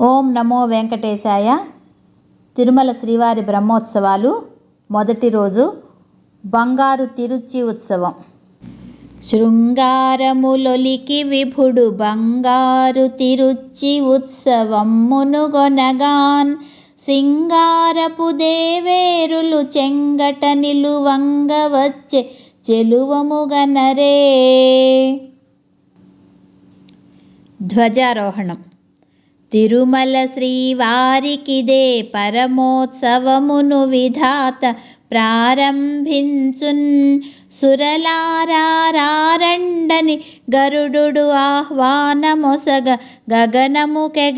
ఓం నమో వెంకటేశాయ. తిరుమల శ్రీవారి బ్రహ్మోత్సవాలు మొదటి రోజు బంగారు తిరుచి ఉత్సవం. శృంగారములొలికి విభుడు బంగారు తిరుచి ఉత్సవమ్మునుగొనగాన్ సింగారపు దేవేరులు చెంగట నిలువంగ వచ్చే చెలువముగనరే. ధ్వజారోహణం. తిరుమల శ్రీవారికిదే పరమోత్సవమును విధాత ప్రారంభించున్. సురలారారండని గరుడు ఆహ్వానమొసగ గగనముకెగ